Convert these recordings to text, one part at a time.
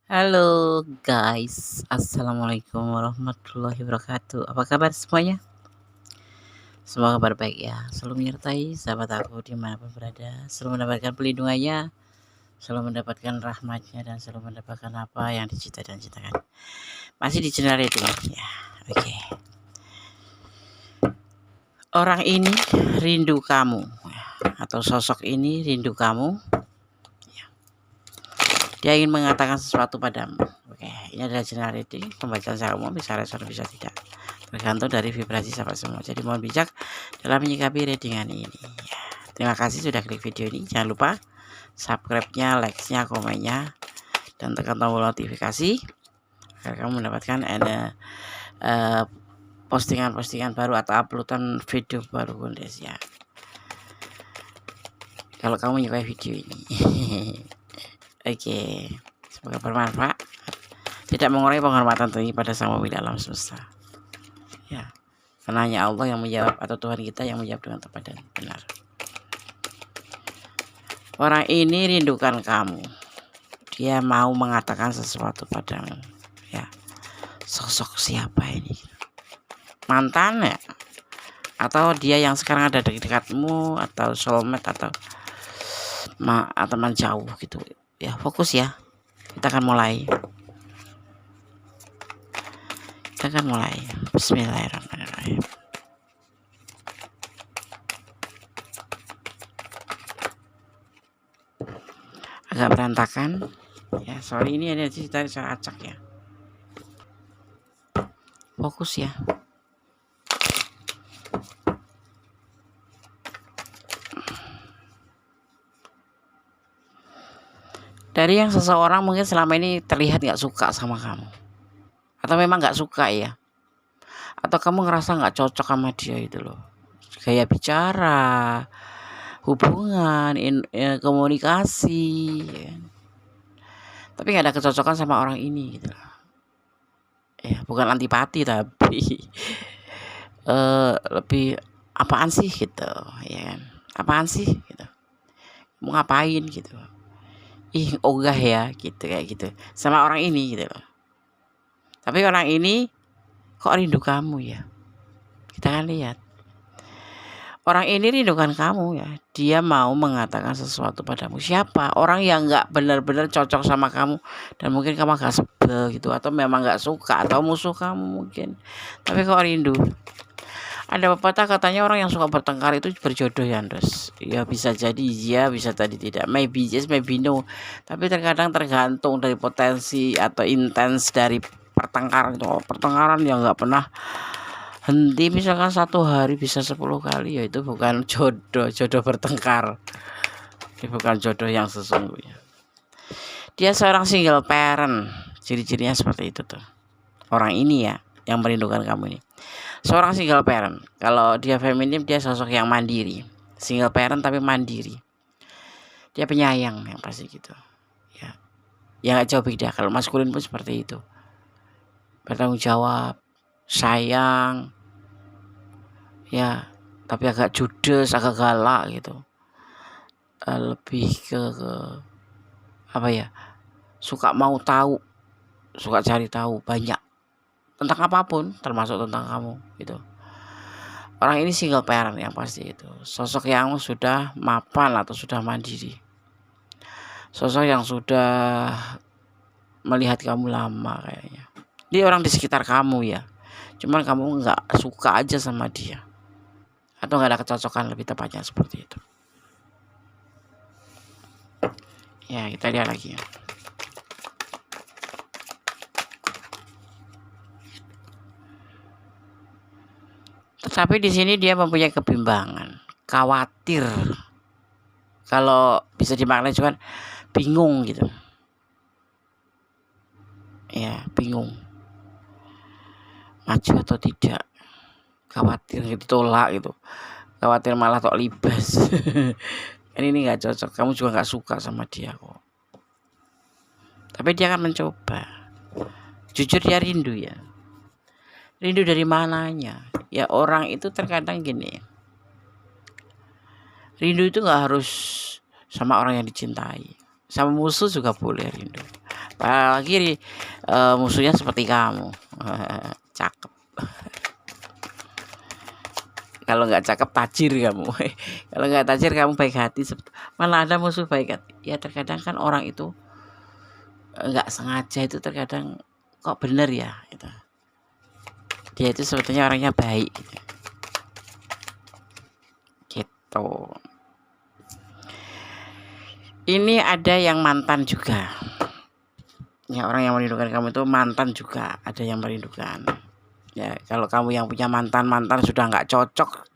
Halo guys, assalamualaikum warahmatullahi wabarakatuh. Apa kabar semuanya? Semoga kabar baik ya. Selalu menyertai sahabat aku dimanapun berada. Selalu mendapatkan pelindungannya, selalu mendapatkan rahmatnya, dan selalu mendapatkan apa yang dicita dan citakan. Masih di channel itu ya. Oke. Orang ini rindu kamu, atau sosok ini rindu kamu. Dia ingin mengatakan sesuatu padamu. Oke, ini adalah general reading. Pembacaan secara umum bisa respon bisa tidak, tergantung dari vibrasi sahabat semua. Jadi mohon bijak dalam menyikapi readingan ini ya. Terima kasih sudah klik video ini. Jangan lupa subscribe-nya, like-nya, komennya, dan tekan tombol notifikasi agar kamu mendapatkan postingan-postingan baru atau uploadan video baru guys ya. Kalau kamu menyukai video ini. Oke, semoga bermanfaat. Tidak mengurangi penghormatan tinggi pada Sang Pemilik alam semesta. Ya, karena hanya Allah yang menjawab, atau Tuhan kita yang menjawab dengan tepat dan benar. Orang ini rindukan kamu. Dia mau mengatakan sesuatu padamu. Ya, sosok siapa ini? Mantan ya? Atau dia yang sekarang ada di dekatmu, atau soulmate, atau teman jauh gitu. Ya, fokus ya. Kita akan mulai. Bismillahirrahmanirrahim. Agak berantakan ya, sorry, ini ada cerita secara acak ya. Fokus ya. Dari yang seseorang mungkin selama ini terlihat gak suka sama kamu, atau memang gak suka ya, atau kamu ngerasa gak cocok sama dia itu loh, gaya bicara, hubungan, komunikasi ya. Tapi gak ada kecocokan sama orang ini gitu loh. Ya, bukan antipati tapi lebih apaan sih gitu ya kan, apaan sih gitu, mau ngapain gitu, ih ogah ya gitu, kayak gitu sama orang ini gitu loh. Tapi orang ini kok rindu kamu ya. Kita akan lihat. Orang ini rindukan kamu ya. Dia mau mengatakan sesuatu padamu. Siapa? Orang yang gak benar-benar cocok sama kamu, dan mungkin kamu agak sebel gitu, atau memang gak suka, atau musuh kamu mungkin. Tapi kok rindu. Ada pepatah katanya orang yang suka bertengkar itu berjodoh ya, Andres. Ya bisa jadi iya, bisa tadi tidak. Maybe yes, maybe no. Tapi terkadang tergantung dari potensi atau intens dari pertengkaran itu. Pertengkaran yang nggak pernah henti, misalkan satu hari bisa 10 kali, ya itu bukan jodoh bertengkar. Itu bukan jodoh yang sesungguhnya. Dia seorang single parent. Ciri-cirinya seperti itu tuh. Orang ini ya yang merindukan kamu ini. Seorang single parent. Kalau dia feminim, dia sosok yang mandiri. Single parent tapi mandiri. Dia penyayang yang pasti gitu. Ya, yang gak jauh beda. Kalau maskulin pun seperti itu. Bertanggung jawab, sayang. Ya, tapi agak judes, agak galak gitu. Lebih ke apa ya? Suka mau tahu, suka cari tahu banyak tentang apapun, termasuk tentang kamu gitu. Orang ini single parent yang pasti itu. Sosok yang sudah mapan atau sudah mandiri. Sosok yang sudah melihat kamu lama kayaknya. Dia orang di sekitar kamu ya. Cuman kamu nggak suka aja sama dia. Atau nggak ada kecocokan, lebih tepatnya seperti itu. Ya, kita lihat lagi ya. Tetapi di sini dia mempunyai kebimbangan, khawatir. Kalau bisa dimaknai cuman bingung gitu. Ya, bingung. Maju atau tidak. Khawatir ditolak gitu. Khawatir malah tok libas. Ini nggak cocok. Kamu juga nggak suka sama dia kok. Tapi dia akan mencoba. Jujur dia rindu ya. Rindu dari mananya? Ya orang itu terkadang gini. Rindu itu nggak harus sama orang yang dicintai. Sama musuh juga boleh rindu. apalagi musuhnya seperti kamu. Cakep. Kalau nggak cakep tajir kamu. Kalau nggak tajir kamu baik hati, malah ada musuh baik hati. Ya terkadang kan orang itu nggak sengaja itu terkadang kok bener ya gitu. Dia itu sebetulnya orangnya baik gitu. Ini ada yang mantan juga. Ya, orang yang merindukan kamu itu mantan juga ada yang merindukan. Ya kalau kamu yang punya mantan sudah nggak cocok,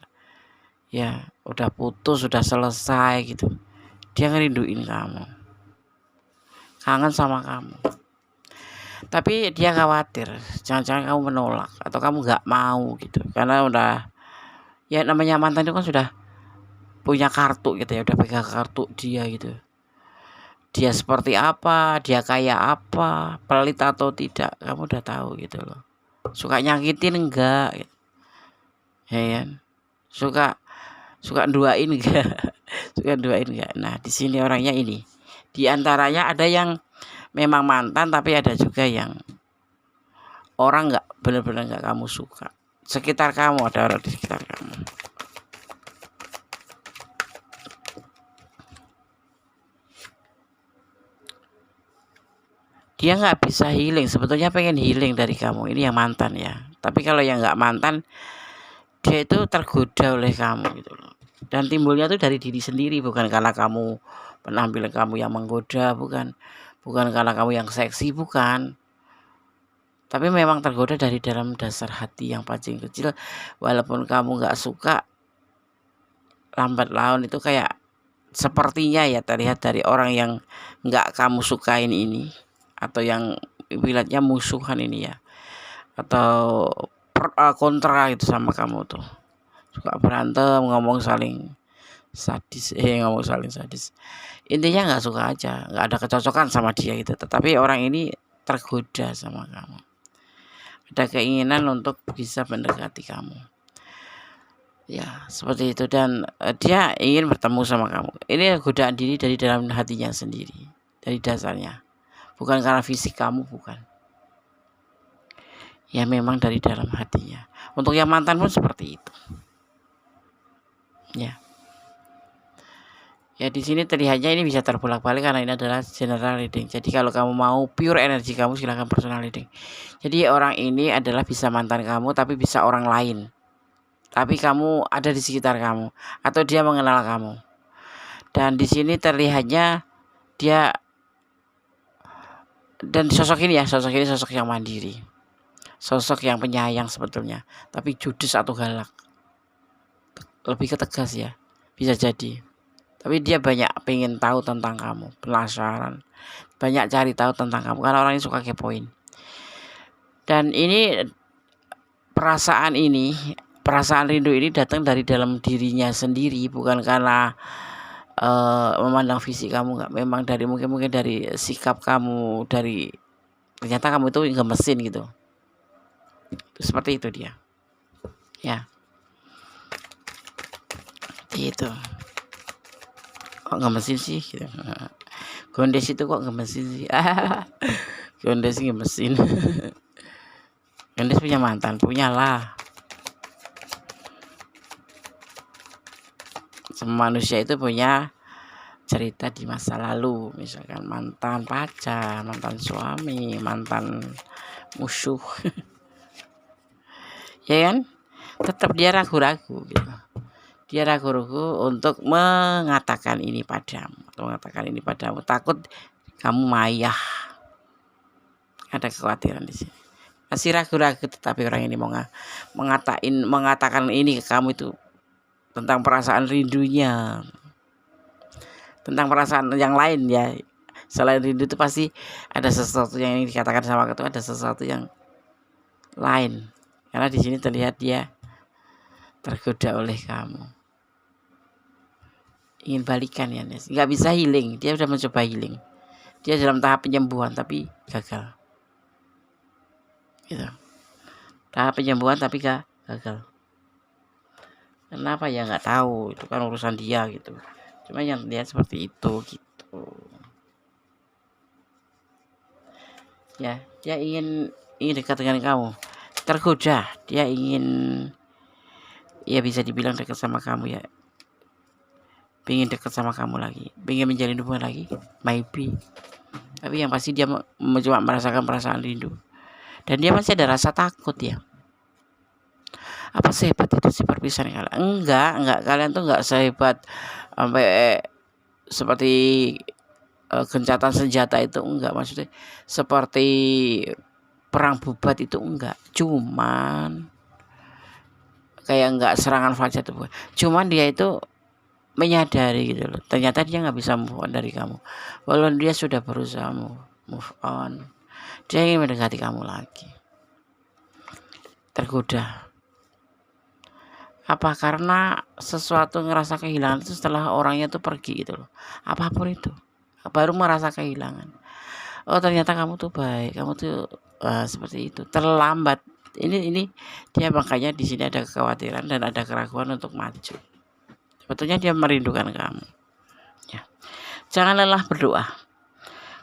ya udah putus, sudah selesai gitu, dia ngerinduin kamu, kangen sama kamu, tapi dia khawatir jangan-jangan kamu menolak atau kamu nggak mau gitu, karena udah, ya namanya mantan itu kan sudah punya kartu gitu ya, udah pegang kartu dia gitu. Dia seperti apa, dia kayak apa, pelit atau tidak, kamu udah tahu gitu loh. Suka nyakitin enggak gitu. Ya kan? Suka duain enggak? Suka duain enggak? Nah, di sini orangnya ini. Di antaranya ada yang memang mantan, tapi ada juga yang orang enggak benar-benar enggak kamu suka. Sekitar kamu, ada orang di sekitar kamu. Dia nggak bisa healing, sebetulnya pengen healing dari kamu. Ini yang mantan ya. Tapi kalau yang nggak mantan, dia itu tergoda oleh kamu gitu loh. Dan timbulnya itu dari diri sendiri, bukan karena kamu penampilan kamu yang menggoda, bukan karena kamu yang seksi, bukan. Tapi memang tergoda dari dalam dasar hati yang paling kecil. Walaupun kamu nggak suka, lambat laun itu kayak sepertinya ya terlihat dari orang yang nggak kamu sukain ini, atau yang ibaratnya musuhan ini ya, atau kontra itu sama kamu tuh, suka berantem, ngomong saling sadis, intinya nggak suka aja, nggak ada kecocokan sama dia gitu. Tetapi orang ini tergoda sama kamu, ada keinginan untuk bisa mendekati kamu ya, seperti itu. Dan dia ingin bertemu sama kamu. Ini godaan diri dari dalam hatinya sendiri, dari dasarnya, bukan karena fisik kamu, bukan. Ya memang dari dalam hatinya. Untuk yang mantan pun seperti itu. Ya. Ya di sini terlihatnya ini bisa terbolak-balik karena ini adalah general reading. Jadi kalau kamu mau pure energi kamu, silahkan personal reading. Jadi orang ini adalah bisa mantan kamu, tapi bisa orang lain. Tapi kamu ada di sekitar kamu, atau dia mengenal kamu. Dan di sini terlihatnya dia, dan sosok ini sosok yang mandiri, sosok yang penyayang sebetulnya, tapi judes atau galak, lebih ke tegas ya, bisa jadi. Tapi dia banyak pengen tahu tentang kamu, penasaran, banyak cari tahu tentang kamu, karena orang ini suka kepoin. Dan ini perasaan rindu ini datang dari dalam dirinya sendiri, bukan karena memandang fisik kamu, nggak, memang dari mungkin dari sikap kamu, dari ternyata kamu itu gemesin gitu. Seperti itu dia ya, itu kok gemesin sih gitu. Gondes itu kok gemesin sih. Gondes gemesin. Gondes punya mantan, punya lah. Semua manusia itu punya cerita di masa lalu, misalkan mantan pacar, mantan suami, mantan musuh. Ya kan, tetap dia ragu-ragu gitu. Dia ragu-ragu untuk mengatakan ini padamu, takut kamu mayah. Ada kekhawatiran di sini. Masih ragu-ragu, tetapi orang ini mau mengatakan ini ke kamu itu tentang perasaan rindunya, tentang perasaan yang lain ya. Selain rindu itu pasti ada sesuatu yang ingin dikatakan sama kamu, ada sesuatu yang lain. Karena di sini terlihat dia tergoda oleh kamu, ingin balikan ya, nggak bisa healing. Dia sudah mencoba healing, dia dalam tahap penyembuhan tapi gagal gitu. Tahap penyembuhan tapi gagal. Kenapa ya nggak tahu, itu kan urusan dia gitu. Cuma yang lihat seperti itu gitu. ya. Dia ingin dekat dengan kamu, tergoda, dia ingin, ya bisa dibilang dekat sama kamu ya, pengen dekat sama kamu lagi, pengen menjalin hubungan lagi, maybe. Tapi yang pasti dia cuma merasakan perasaan rindu, dan dia masih ada rasa takut ya. Apa sehebat itu sih perpisahan kalian? Enggak, kalian tuh enggak sehebat sampai seperti gencatan senjata itu, enggak, maksudnya seperti perang bubat itu enggak, cuman kayak enggak serangan fajar tuh, cuman dia itu menyadari gitu loh, ternyata dia nggak bisa move on dari kamu, walaupun dia sudah berusaha move on, dia ingin mendekati kamu lagi, tergoda. Apa karena sesuatu ngerasa kehilangan itu setelah orangnya tuh pergi gitu loh, apapun itu, baru merasa kehilangan. Oh ternyata kamu tuh baik, kamu tuh seperti itu, terlambat. Ini dia, makanya di sini ada kekhawatiran dan ada keraguan untuk maju. Sebetulnya dia merindukan kamu. Ya. Jangan lelah berdoa,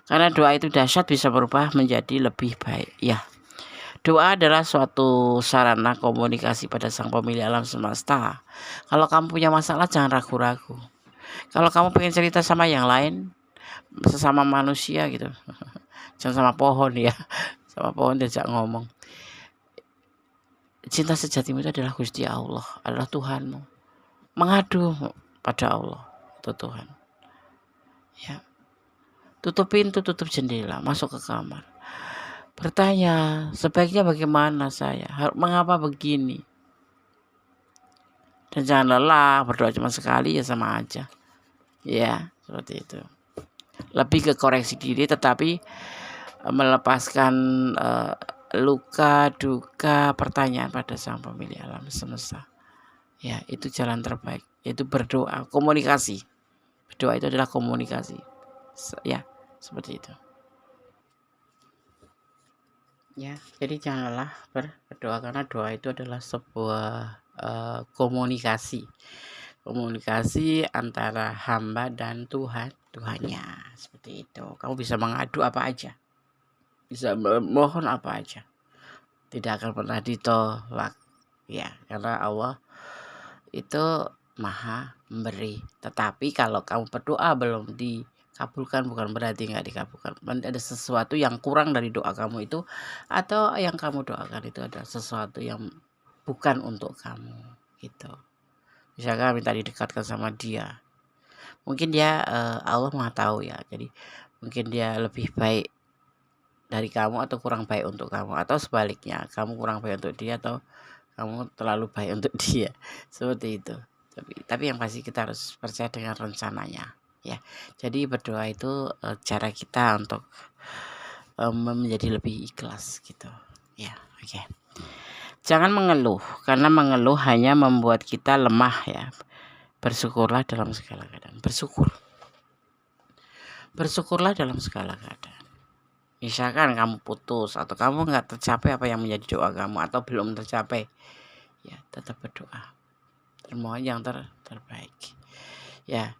karena doa itu dahsyat, bisa berubah menjadi lebih baik. Ya. Doa adalah suatu sarana komunikasi pada Sang Pemilik alam semesta. Kalau kamu punya masalah, jangan ragu-ragu. Kalau kamu pengen cerita sama yang lain, sesama manusia gitu, jangan sama pohon ya, sama pohon diajak ngomong. Cinta sejatimu itu adalah Gusti Allah, adalah Tuhanmu. Mengadu pada Allah atau Tuhan. Ya. Tutup pintu, tutup jendela, masuk ke kamar. Bertanya, sebaiknya bagaimana saya? Mengapa begini? Dan jangan lelah, berdoa cuma sekali ya sama aja. Ya, seperti itu. Lebih ke koreksi diri, tetapi melepaskan luka, duka, pertanyaan pada Sang Pemilik alam semesta. Ya, itu jalan terbaik, yaitu berdoa, komunikasi. Berdoa itu adalah komunikasi. Ya, seperti itu. Ya, jadi janganlah berdoa, karena doa itu adalah sebuah komunikasi antara hamba dan Tuhannya, seperti itu. Kamu bisa mengadu apa aja, bisa mohon apa aja, tidak akan pernah ditolak ya, karena Allah itu maha memberi. Tetapi kalau kamu berdoa belum dikabulkan, bukan berarti nggak dikabulkan. Ada sesuatu yang kurang dari doa kamu itu, atau yang kamu doakan itu ada sesuatu yang bukan untuk kamu gitu. Misalkan minta didekatkan sama dia, mungkin dia Allah maha tahu ya, jadi mungkin dia lebih baik dari kamu atau kurang baik untuk kamu, atau sebaliknya, kamu kurang baik untuk dia atau kamu terlalu baik untuk dia, seperti itu. Tapi yang pasti kita harus percaya dengan rencananya ya. Jadi berdoa itu cara kita untuk menjadi lebih ikhlas gitu ya. Oke. Jangan mengeluh, karena mengeluh hanya membuat kita lemah ya. Bersyukurlah dalam segala keadaan. Bersyukurlah dalam segala keadaan. Misalkan kamu putus atau kamu nggak tercapai apa yang menjadi doa kamu, atau belum tercapai, ya tetap berdoa, termohon yang terbaik ya.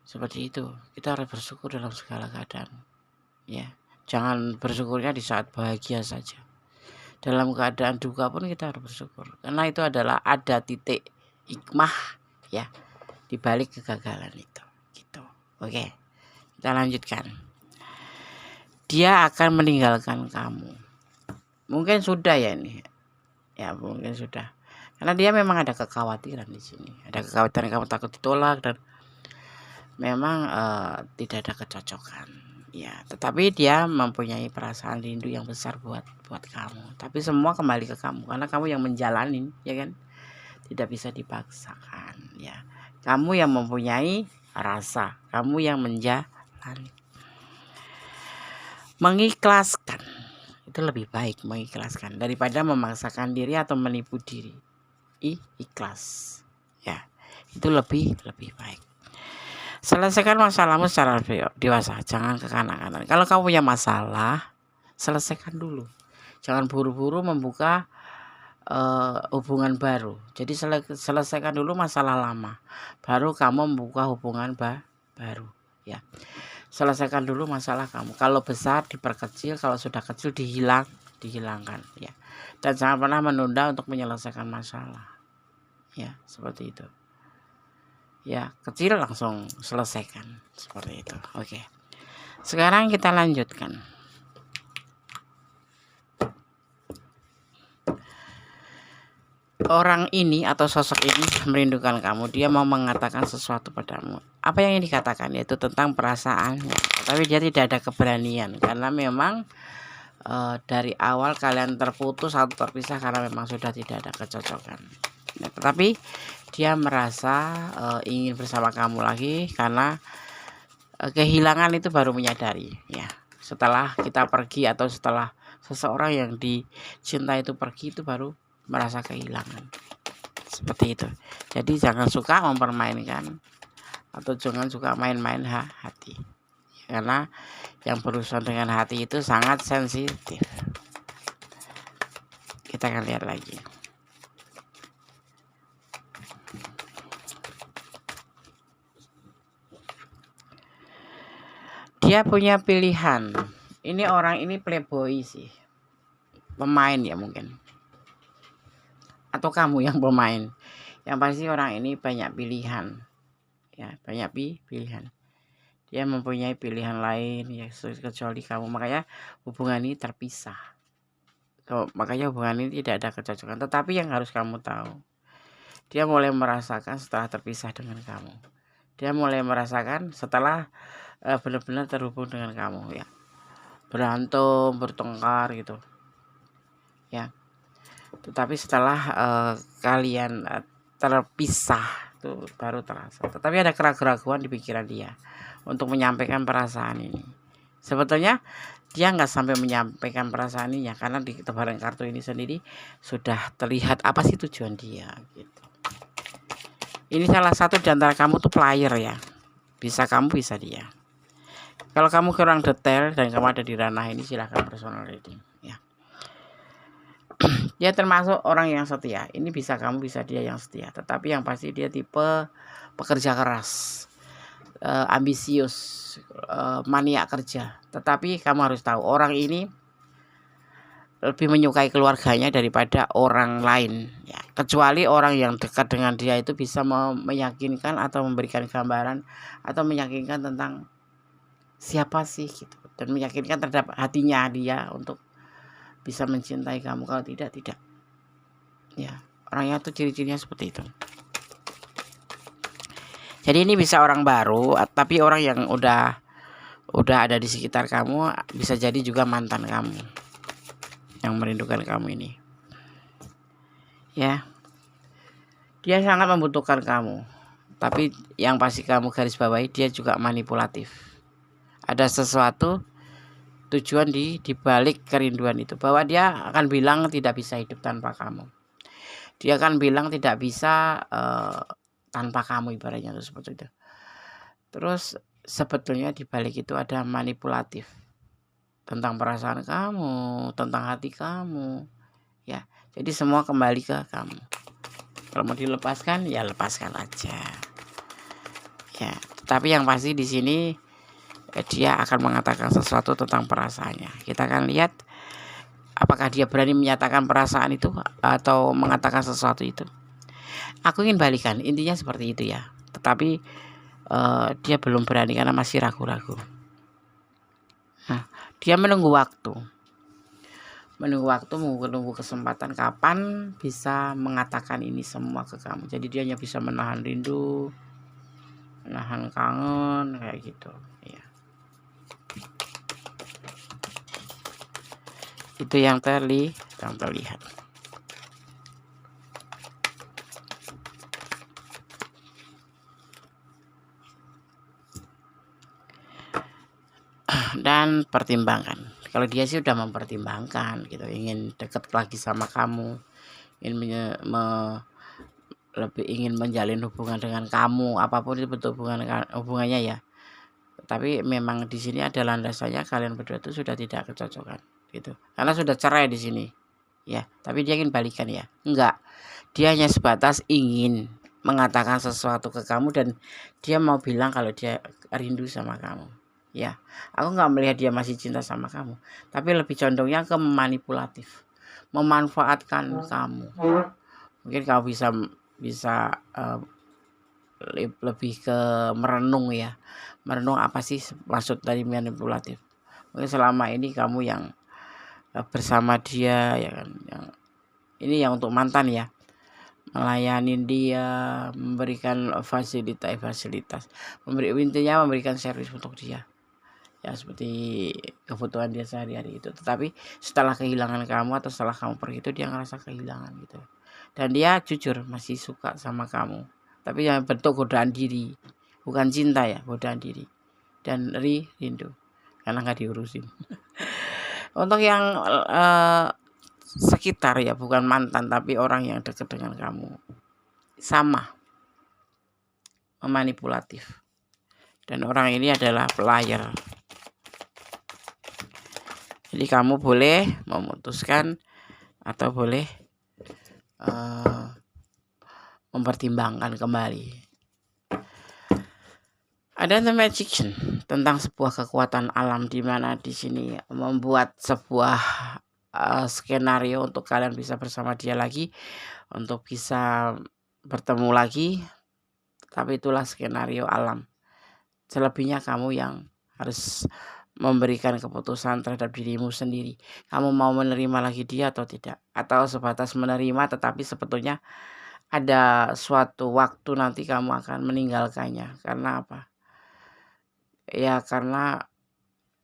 Seperti itu, kita harus bersyukur dalam segala keadaan ya. Jangan bersyukurnya di saat bahagia saja, dalam keadaan duka pun kita harus bersyukur, karena itu adalah ada titik hikmah ya di balik kegagalan itu gitu. Oke, kita lanjutkan. Dia akan meninggalkan kamu, mungkin sudah ya ini ya, mungkin sudah, karena dia memang ada kekhawatiran di sini, ada kekhawatiran kamu takut ditolak, dan memang tidak ada kecocokan ya. Tetapi dia mempunyai perasaan rindu yang besar buat kamu, tapi semua kembali ke kamu, karena kamu yang menjalani ya kan, tidak bisa dipaksakan ya. Kamu yang mempunyai rasa, kamu yang menjalani. Mengikhlaskan itu lebih baik, mengikhlaskan daripada memaksakan diri atau menipu diri. Ikhlas ya, itu lebih baik. Selesaikan masalahmu secara dewasa, jangan kekanak-kanakan. Kalau kamu punya masalah, selesaikan dulu, jangan buru-buru membuka hubungan baru. Jadi selesaikan dulu masalah lama, baru kamu membuka hubungan baru ya. selesaikan dulu masalah kamu. Kalau besar diperkecil, kalau sudah kecil dihilangkan ya. Dan jangan pernah menunda untuk menyelesaikan masalah. Ya, seperti itu. Ya, kecil langsung selesaikan seperti itu. Oke. Sekarang kita lanjutkan. Orang ini atau sosok ini merindukan kamu. Dia mau mengatakan sesuatu padamu. Apa yang dikatakan yaitu tentang perasaannya. Tapi dia tidak ada keberanian karena memang dari awal kalian terputus atau terpisah karena memang sudah tidak ada kecocokan. Nah, tetapi dia merasa ingin bersama kamu lagi karena kehilangan itu baru menyadari ya. Setelah kita pergi atau setelah seseorang yang dicintai itu pergi, itu baru merasa kehilangan. Seperti itu. Jadi jangan suka mempermainkan atau jangan suka main-main hati. Karena yang berurusan dengan hati itu sangat sensitif. Kita akan lihat lagi. Dia punya pilihan. Ini orang ini playboy sih. Pemain ya mungkin. Atau kamu yang pemain. Yang pasti orang ini banyak pilihan. Ya, banyak pilihan. Dia mempunyai pilihan lain ya kecuali kamu. Makanya hubungan ini terpisah. Makanya hubungan ini tidak ada kecocokan. Tetapi yang harus kamu tahu, dia mulai merasakan setelah terpisah dengan kamu. Dia mulai merasakan setelah benar-benar terhubung dengan kamu ya. Berantem, bertengkar gitu. Ya. Tetapi setelah kalian terpisah itu baru terasa. Tetapi ada keraguan di pikiran dia untuk menyampaikan perasaan ini. Sebetulnya dia nggak sampai menyampaikan perasaan ini ya, karena di tebaran kartu ini sendiri sudah terlihat apa sih tujuan dia gitu. Ini salah satu di antara kamu tuh player ya. Bisa kamu, bisa dia. Kalau kamu kurang detail dan kamu ada di ranah ini, silahkan personal reading ya. Dia termasuk orang yang setia. Ini bisa kamu, bisa dia yang setia. Tetapi yang pasti dia tipe pekerja keras, ambisius, maniak kerja. Tetapi kamu harus tahu orang ini lebih menyukai keluarganya daripada orang lain ya. Kecuali orang yang dekat dengan dia itu bisa meyakinkan atau memberikan gambaran atau meyakinkan tentang siapa sih gitu, dan meyakinkan terhadap hatinya dia untuk bisa mencintai kamu. Kalau tidak ya. Orangnya tuh ciri-cirinya seperti itu. Jadi ini bisa orang baru, tapi orang yang udah ada di sekitar kamu, bisa jadi juga mantan kamu yang merindukan kamu ini. Ya. Dia sangat membutuhkan kamu. Tapi yang pasti kamu garis bawahi, dia juga manipulatif. Ada sesuatu tujuan di balik kerinduan itu, bahwa dia akan bilang tidak bisa hidup tanpa kamu. Dia akan bilang tidak bisa tanpa kamu, ibaratnya itu seperti itu. Terus sebetulnya di balik itu ada manipulatif tentang perasaan kamu, tentang hati kamu ya. Jadi semua kembali ke kamu. Kalau mau dilepaskan ya lepaskan aja ya. Tapi yang pasti di sini dia akan mengatakan sesuatu tentang perasaannya. Kita akan lihat apakah dia berani menyatakan perasaan itu atau mengatakan sesuatu itu. Aku ingin balikan, intinya seperti itu ya. Tetapi dia belum berani karena masih ragu-ragu. Nah, dia menunggu waktu, menunggu kesempatan kapan bisa mengatakan ini semua ke kamu. Jadi dia hanya bisa menahan rindu, menahan kangen kayak gitu ya. Itu yang terlihat. Dan pertimbangkan. Kalau dia sih udah mempertimbangkan gitu, ingin dekat lagi sama kamu, lebih ingin menjalin hubungan dengan kamu, apapun itu bentuk hubungannya ya. Tapi memang di sini ada landasannya, kalian berdua itu sudah tidak kecocokan gitu. Karena sudah cerai di sini. Ya, tapi dia ingin balikan ya. Enggak. Dia hanya sebatas ingin mengatakan sesuatu ke kamu dan dia mau bilang kalau dia rindu sama kamu. Ya, aku nggak melihat dia masih cinta sama kamu, tapi lebih condongnya ke manipulatif, memanfaatkan kamu. Mungkin kamu bisa lebih ke merenung ya, merenung apa sih maksud dari manipulatif. Mungkin selama ini kamu yang bersama dia ya kan, ini yang untuk mantan ya, melayani dia, memberikan fasilitas, memberikan servis untuk dia. Ya seperti kebutuhan dia sehari-hari itu. Tetapi setelah kehilangan kamu atau setelah kamu pergi itu dia ngerasa kehilangan gitu. Dan dia jujur masih suka sama kamu. Tapi yang bentuk godaan diri, bukan cinta ya, godaan diri. Dan rindu karena nggak diurusin. Untuk yang sekitar ya, bukan mantan tapi orang yang dekat dengan kamu, sama memanipulatif. Dan orang ini adalah player. Jadi kamu boleh memutuskan atau boleh mempertimbangkan kembali. Ada The Magician tentang sebuah kekuatan alam, di mana di sini membuat sebuah skenario untuk kalian bisa bersama dia lagi, untuk bisa bertemu lagi. Tapi itulah skenario alam. Selebihnya kamu yang harus memberikan keputusan terhadap dirimu sendiri. Kamu mau menerima lagi dia atau tidak, atau sebatas menerima tetapi sebetulnya ada suatu waktu nanti kamu akan meninggalkannya. Karena apa? Ya karena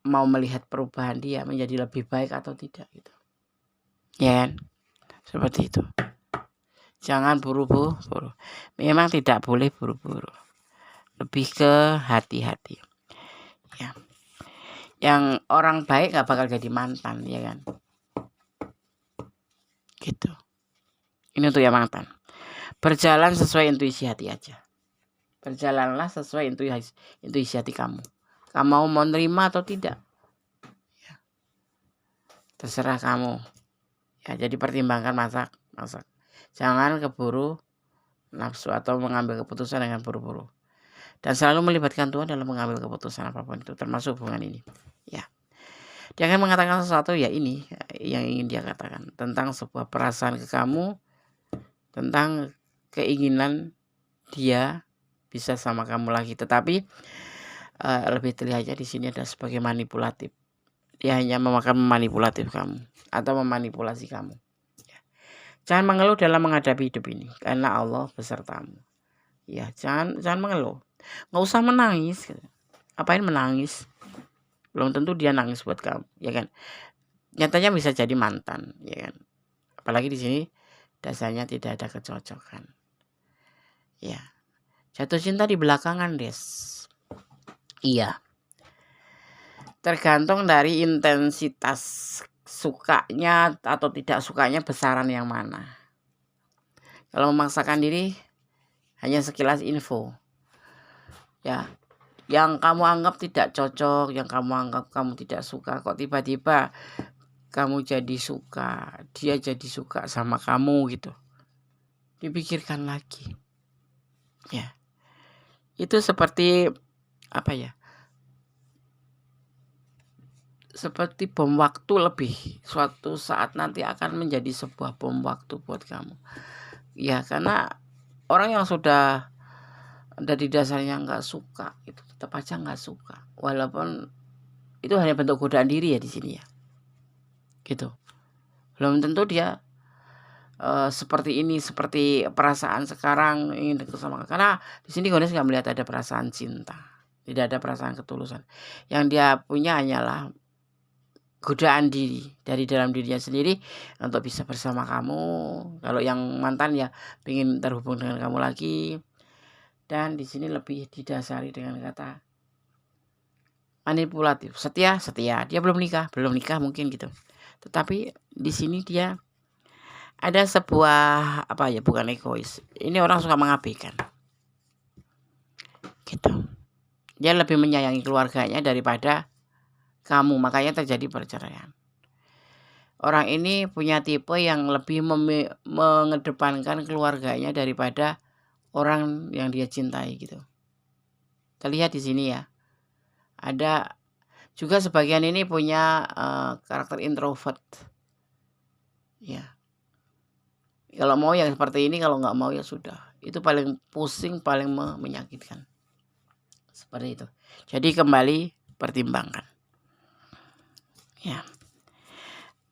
mau melihat perubahan dia menjadi lebih baik atau tidak gitu. Ya kan? Seperti itu. Jangan buru-buru. Memang tidak boleh buru-buru. Lebih ke hati-hati. Ya. Yang orang baik gak bakal jadi mantan, ya kan? Gitu. Ini untuk yang mantan. Berjalan sesuai intuisi hati aja. Berjalanlah sesuai intuisi hati kamu. Kamu mau menerima atau tidak? Ya. Terserah kamu. Ya, jadi pertimbangkan masak. Jangan keburu nafsu atau mengambil keputusan dengan buru-buru. Dan selalu melibatkan Tuhan dalam mengambil keputusan apapun itu, termasuk hubungan ini. Ya. Dia akan mengatakan sesuatu, ya ini yang ingin dia katakan, tentang sebuah perasaan ke kamu, tentang keinginan dia bisa sama kamu lagi. Tetapi lebih terlihatnya di sini ada sebagai manipulatif. Dia hanya memanipulatif kamu atau memanipulasi kamu. Jangan mengeluh dalam menghadapi hidup ini, karena Allah besertamu. Ya, jangan mengeluh. Nggak usah menangis. Apain menangis? Belum tentu dia nangis buat kamu, ya kan? Nyatanya bisa jadi mantan, ya kan? Apalagi di sini dasarnya tidak ada kecocokan. Ya. Jatuh cinta di belakangan, Des. Iya. Tergantung dari intensitas sukanya atau tidak sukanya, besaran yang mana. Kalau memaksakan diri hanya sekilas info. Ya. Yang kamu anggap tidak cocok, yang kamu anggap kamu tidak suka, kok tiba-tiba kamu jadi suka, dia jadi suka sama kamu gitu. Dipikirkan lagi. Ya. Itu seperti apa ya? Seperti bom waktu lebih. Suatu saat nanti akan menjadi sebuah bom waktu buat kamu. Ya, karena orang yang sudah dari dasarnya nggak suka, itu tetap aja nggak suka. Walaupun itu hanya bentuk godaan diri ya di sini ya. Gitu. Belum tentu dia seperti ini, seperti perasaan sekarang ingin dekat sama, karena di sini Gones nggak melihat ada perasaan cinta, tidak ada perasaan ketulusan. Yang dia punya hanyalah godaan diri dari dalam dirinya sendiri untuk bisa bersama kamu. Kalau yang mantan ya ingin terhubung dengan kamu lagi. Dan di sini lebih didasari dengan kata manipulatif. Setia. Dia belum nikah mungkin gitu. Tetapi di sini dia ada sebuah apa ya, bukan egois. Ini orang suka mengabaikan. Gitu. Dia lebih menyayangi keluarganya daripada kamu, makanya terjadi perceraian. Orang ini punya tipe yang lebih mengedepankan keluarganya daripada orang yang dia cintai gitu. Terlihat di sini ya. Ada Juga sebagian ini punya karakter introvert. Ya. Kalau mau yang seperti ini, kalau nggak mau ya sudah. Itu paling pusing, paling menyakitkan. Seperti itu. Jadi kembali pertimbangkan. Ya.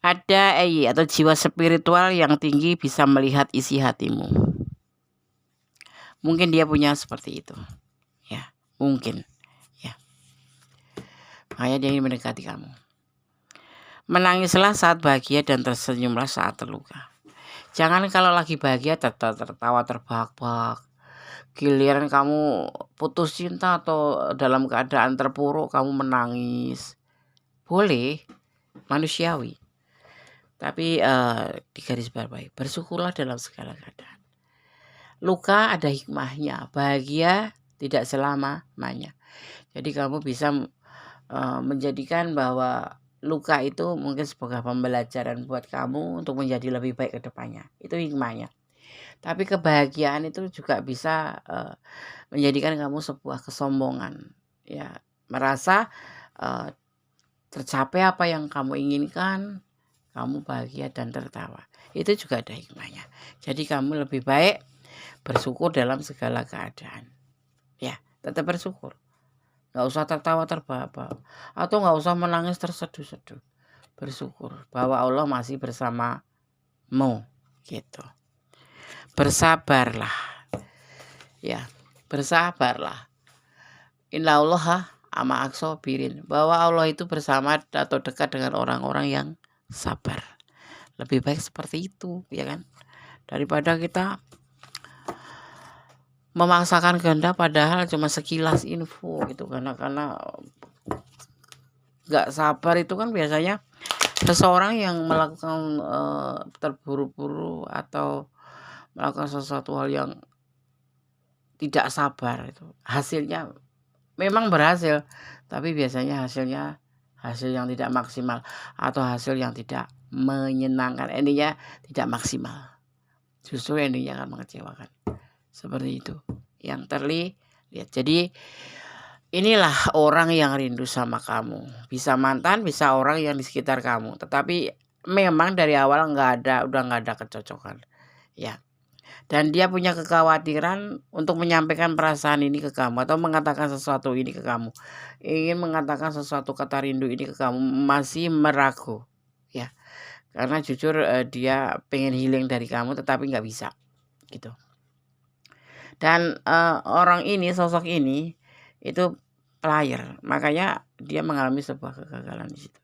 Ada atau jiwa spiritual yang tinggi bisa melihat isi hatimu. Mungkin dia punya seperti itu. Ya, mungkin. Ya. Makanya dia ingin mendekati kamu. Menangislah saat bahagia dan tersenyumlah saat terluka. Jangan kalau lagi bahagia tertawa terbahak-bahak. Giliran kamu putus cinta atau dalam keadaan terpuruk kamu menangis. Boleh, manusiawi. Tapi di garis bawahi, bersyukurlah dalam segala keadaan. Luka ada hikmahnya, bahagia tidak selamanya. Jadi kamu bisa menjadikan bahwa luka itu mungkin sebagai pembelajaran buat kamu untuk menjadi lebih baik ke depannya. Itu hikmahnya. Tapi kebahagiaan itu juga bisa menjadikan kamu sebuah kesombongan. Ya, merasa tercapai apa yang kamu inginkan, kamu bahagia dan tertawa. Itu juga ada hikmahnya. Jadi kamu lebih baik bersyukur dalam segala keadaan. Ya, tetap bersyukur. Gak usah tertawa terbahak-bahak. Atau gak usah menangis terseduh-seduh. Bersyukur bahwa Allah masih bersamamu. Gitu. Bersabarlah. Ya, bersabarlah. Innallaha ama aksobirin. Bahwa Allah itu bersama atau dekat dengan orang-orang yang sabar. Lebih baik seperti itu, ya kan? Daripada kita memaksakan kehendak padahal cuma sekilas info gitu, karena nggak sabar itu kan biasanya seseorang yang melakukan terburu-buru atau melakukan sesuatu hal yang tidak sabar, itu hasilnya memang berhasil, tapi biasanya hasil yang tidak maksimal atau hasil yang tidak menyenangkan, endingnya tidak maksimal, justru endingnya akan mengecewakan. Seperti itu yang terlihat. Jadi inilah orang yang rindu sama kamu. Bisa mantan, bisa orang yang di sekitar kamu. Tetapi memang dari awal udah nggak ada kecocokan. Ya. Dan dia punya kekhawatiran untuk menyampaikan perasaan ini ke kamu atau mengatakan sesuatu ini ke kamu. Ingin mengatakan sesuatu kata rindu ini ke kamu, masih meragu. Ya. Karena jujur dia pengen healing dari kamu tetapi nggak bisa. Gitu. Dan orang ini, sosok ini itu player, makanya dia mengalami sebuah kegagalan di situ.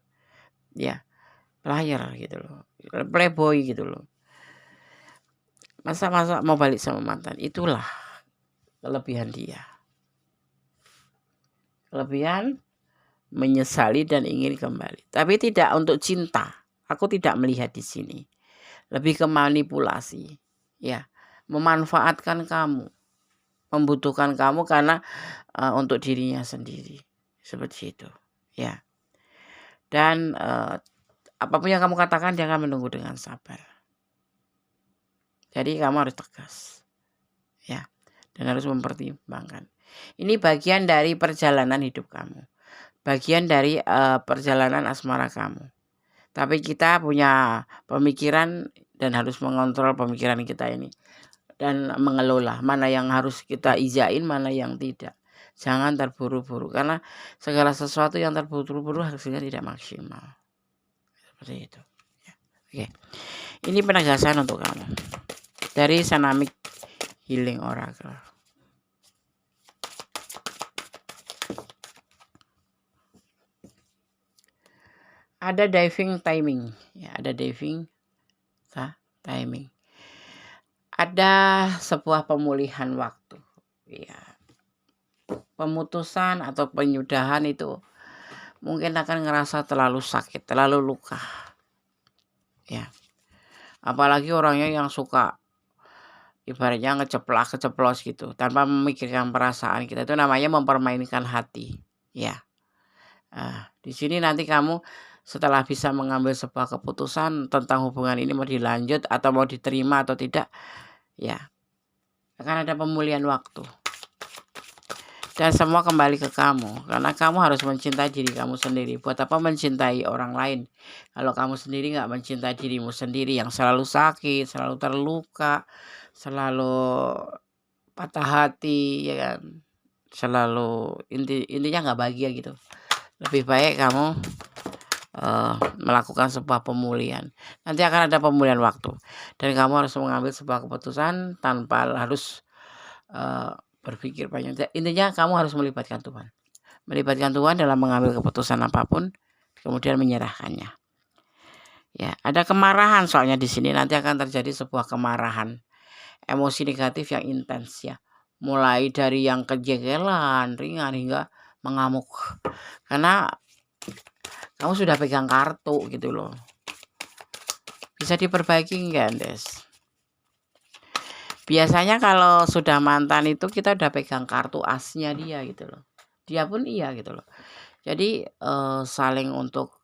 Ya, player gitu loh, playboy gitu loh. Masa mau balik sama mantan, itulah kelebihan dia. Kelebihan menyesali dan ingin kembali, tapi tidak untuk cinta. Aku tidak melihat di sini. Lebih ke manipulasi, ya, memanfaatkan kamu. Membutuhkan kamu karena untuk dirinya sendiri, seperti itu, ya. Dan apapun yang kamu katakan dia akan menunggu dengan sabar. Jadi kamu harus tegas, ya, dan harus mempertimbangkan. Ini bagian dari perjalanan hidup kamu, bagian dari perjalanan asmara kamu. Tapi kita punya pemikiran dan harus mengontrol pemikiran kita ini. Dan mengelola mana yang harus kita izain, mana yang tidak. Jangan terburu-buru, karena segala sesuatu yang terburu-buru hasilnya tidak maksimal. Seperti itu. Ya. Oke. Ini penegasan untuk kamu dari Sanamik Healing Oracle. Ada diving timing, ya, ada diving timing. Ada sebuah pemulihan waktu, ya. Pemutusan atau penyudahan itu mungkin akan ngerasa terlalu sakit, terlalu luka, ya. Apalagi orangnya yang suka ibaratnya keceplos gitu, tanpa memikirkan perasaan kita, itu namanya mempermainkan hati, ya. Di sini nanti kamu setelah bisa mengambil sebuah keputusan tentang hubungan ini mau dilanjut atau mau diterima atau tidak, ya, akan ada pemulihan waktu. dan semua kembali ke kamu, karena kamu harus mencintai diri kamu sendiri. Buat apa mencintai orang lain kalau kamu sendiri nggak mencintai dirimu sendiri, yang selalu sakit, selalu terluka, selalu patah hati, ya kan, selalu intinya nggak bahagia gitu. Lebih baik kamu melakukan sebuah pemulihan. Nanti akan ada pemulihan waktu, dan kamu harus mengambil sebuah keputusan tanpa harus berpikir banyak. Intinya kamu harus melibatkan Tuhan dalam mengambil keputusan apapun, kemudian menyerahkannya. Ya, ada kemarahan soalnya di sini nanti akan terjadi sebuah kemarahan, emosi negatif yang intens ya. Mulai dari yang kejengkelan ringan hingga mengamuk. Karena kamu sudah pegang kartu gitu loh. Bisa diperbaiki enggak, Des? Biasanya kalau sudah mantan itu kita udah pegang kartu asnya dia gitu loh. Dia pun iya gitu loh. Jadi saling untuk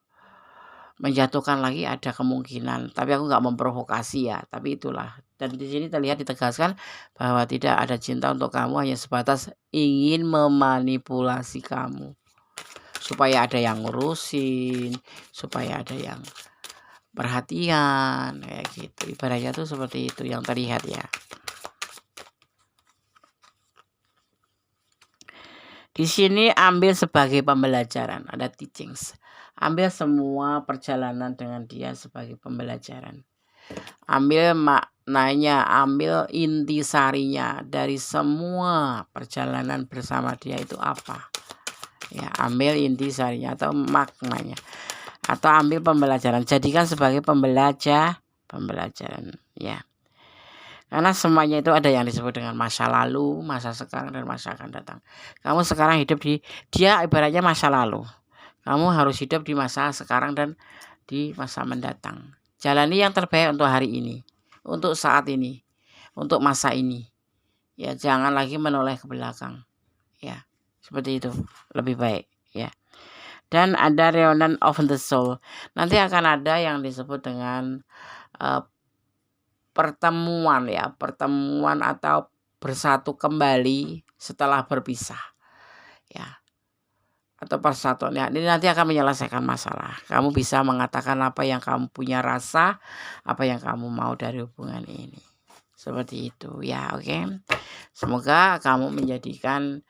menjatuhkan lagi ada kemungkinan. Tapi aku nggak memprovokasi ya. Tapi itulah. Dan di sini terlihat ditegaskan bahwa tidak ada cinta untuk kamu, hanya sebatas ingin memanipulasi kamu. Supaya ada yang ngurusin, supaya ada yang perhatian kayak gitu. Ibaratnya tuh seperti itu yang terlihat ya. Di sini ambil sebagai pembelajaran, ada teachings. Ambil semua perjalanan dengan dia sebagai pembelajaran. Ambil maknanya, ambil intisarinya dari semua perjalanan bersama dia itu apa. Ya, ambil intisarinya atau maknanya. Atau ambil pembelajaran, jadikan sebagai pembelajaran ya. Karena semuanya itu ada yang disebut dengan masa lalu, masa sekarang, dan masa akan datang. Kamu sekarang hidup di dia, ibaratnya masa lalu. Kamu harus hidup di masa sekarang dan di masa mendatang. Jalani yang terbaik untuk hari ini, untuk saat ini, untuk masa ini. Ya, jangan lagi menoleh ke belakang. Ya, seperti itu lebih baik ya. Dan ada reunion of the soul. Nanti akan ada yang disebut dengan pertemuan atau bersatu kembali setelah berpisah ya, atau persatuan ya. Ini nanti akan menyelesaikan masalah. Kamu bisa mengatakan apa yang kamu punya rasa, apa yang kamu mau dari hubungan ini, seperti itu ya. Oke, semoga kamu menjadikan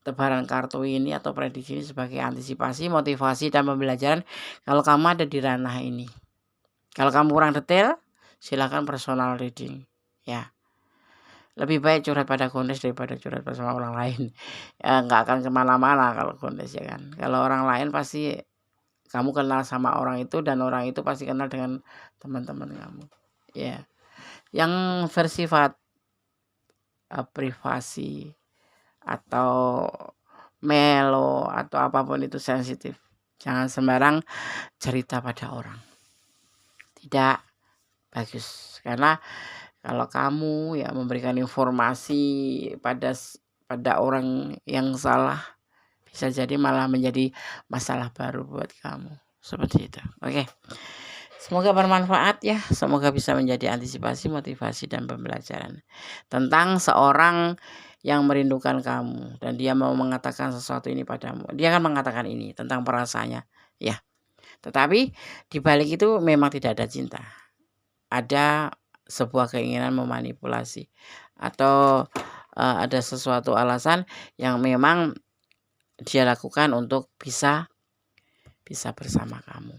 tebaran kartu ini atau prediksi ini sebagai antisipasi, motivasi, dan pembelajaran kalau kamu ada di ranah ini. Kalau kamu kurang detail, silakan personal reading ya. Lebih baik curhat pada Gondes daripada curhat sama orang lain. Ya, nggak akan kemana-mana kalau Gondes ya kan. Kalau orang lain pasti kamu kenal sama orang itu, dan orang itu pasti kenal dengan teman-teman kamu ya. Yang bersifat privasi atau melo atau apapun itu sensitif, jangan sembarang cerita pada orang. Tidak bagus, karena kalau kamu ya memberikan informasi pada orang yang salah, bisa jadi malah menjadi masalah baru buat kamu, seperti itu. Oke, semoga bermanfaat ya. Semoga bisa menjadi antisipasi, motivasi, dan pembelajaran tentang seorang yang merindukan kamu dan dia mau mengatakan sesuatu ini padamu. Dia akan mengatakan ini tentang perasaannya ya. Tetapi di balik itu memang tidak ada cinta. Ada sebuah keinginan memanipulasi, atau ada sesuatu alasan yang memang dia lakukan untuk bisa bersama kamu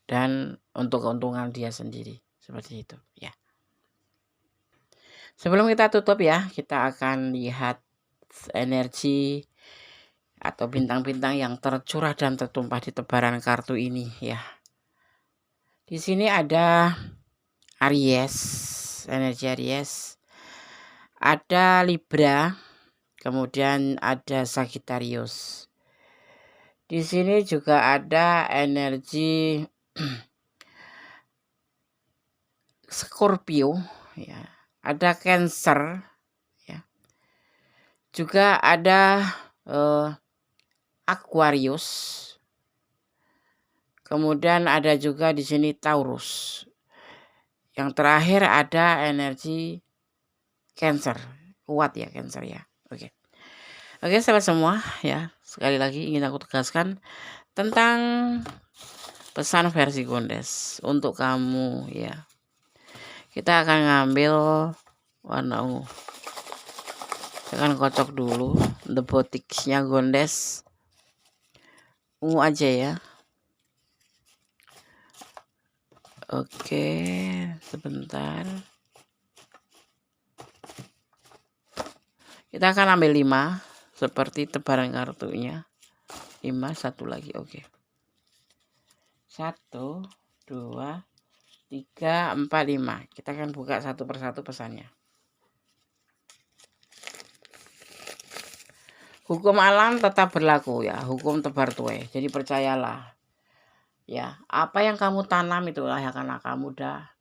dan untuk keuntungan dia sendiri, seperti itu ya. Sebelum kita tutup ya, kita akan lihat energi atau bintang-bintang yang tercurah dan tertumpah di tebaran kartu ini ya. Di sini ada Aries, energi Aries, ada Libra, kemudian ada Sagittarius. Di sini juga ada energi Scorpio ya, ada Cancer ya. Juga ada Aquarius. Kemudian ada juga di sini Taurus. Yang terakhir ada energi Cancer. Kuat ya Cancer ya. Oke. Oke, sahabat semua ya. Sekali lagi ingin aku tegaskan tentang pesan versi Gondes untuk kamu ya. Kita akan ngambil warna ungu. Saya akan kocok dulu the boticsnya Gondes. Ungu aja ya. Oke, sebentar. Kita akan ambil 5 seperti tebaran kartunya. 5, satu lagi. Oke. 1, 2, 3, 4, 5. Kita akan buka satu persatu pesannya. Hukum alam tetap berlaku ya, hukum tebar tuai. Jadi percayalah. Ya, apa yang kamu tanam itulah yang akan kamu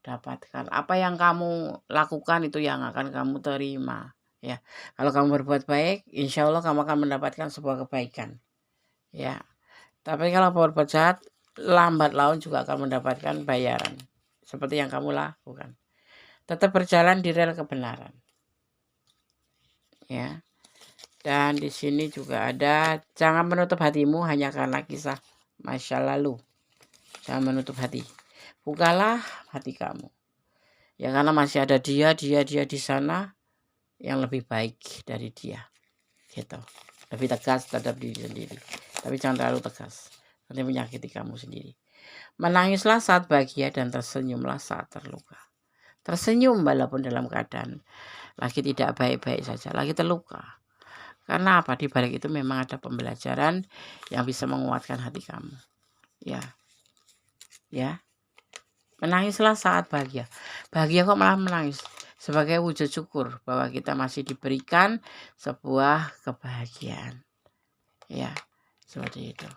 dapatkan. Apa yang kamu lakukan itu yang akan kamu terima. Ya, kalau kamu berbuat baik, insya Allah kamu akan mendapatkan sebuah kebaikan. Ya, tapi kalau berbuat jahat, lambat laun juga akan mendapatkan bayaran. Seperti yang kamu lakukan. Tetap berjalan di rel kebenaran. Ya. Dan di sini juga ada, jangan menutup hatimu hanya karena kisah masa lalu. Jangan menutup hati. Bukalah hati kamu. Ya karena masih ada dia di sana yang lebih baik dari dia. Gitu. Lebih tegas terhadap diri sendiri. Tapi jangan terlalu tegas. Nanti menyakiti kamu sendiri. Menangislah saat bahagia dan tersenyumlah saat terluka. Tersenyum walaupun dalam keadaan lagi tidak baik-baik saja, lagi terluka. Karena apa? Di balik itu memang ada pembelajaran yang bisa menguatkan hati kamu. Ya. Ya. Menangislah saat bahagia. Bahagia kok malah menangis. Sebagai wujud syukur bahwa kita masih diberikan sebuah kebahagiaan. Ya. Seperti itu.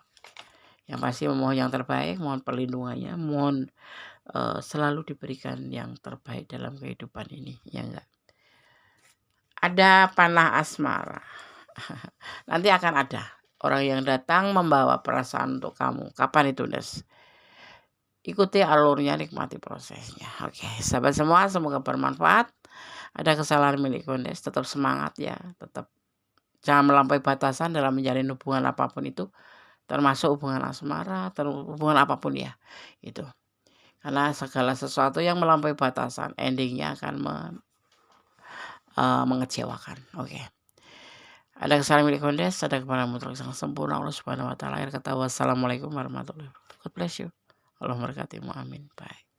Yang pasti memohon yang terbaik, mohon perlindungannya, mohon selalu diberikan yang terbaik dalam kehidupan ini. Ya enggak? Ada panah asmara. Nanti akan ada orang yang datang membawa perasaan untuk kamu. Kapan itu, Des? Ikuti alurnya, nikmati prosesnya. Oke, sahabat semua, semoga bermanfaat. Ada kesalahan milik Gondes, tetap semangat ya. Tetap jangan melampaui batasan dalam menjalin hubungan apapun itu. Termasuk hubungan asmara, hubungan apapun ya. Itu. Karena segala sesuatu yang melampaui batasan, endingnya akan mengecewakan. Oke. Ada kesalahan milik Gondes, ada kepada mutlak sang sempurna Allah Subhanahu wa taala. Akhir kata wassalamualaikum warahmatullahi wabarakatuh. God bless you. Allah memberkatimu. Amin. Bye.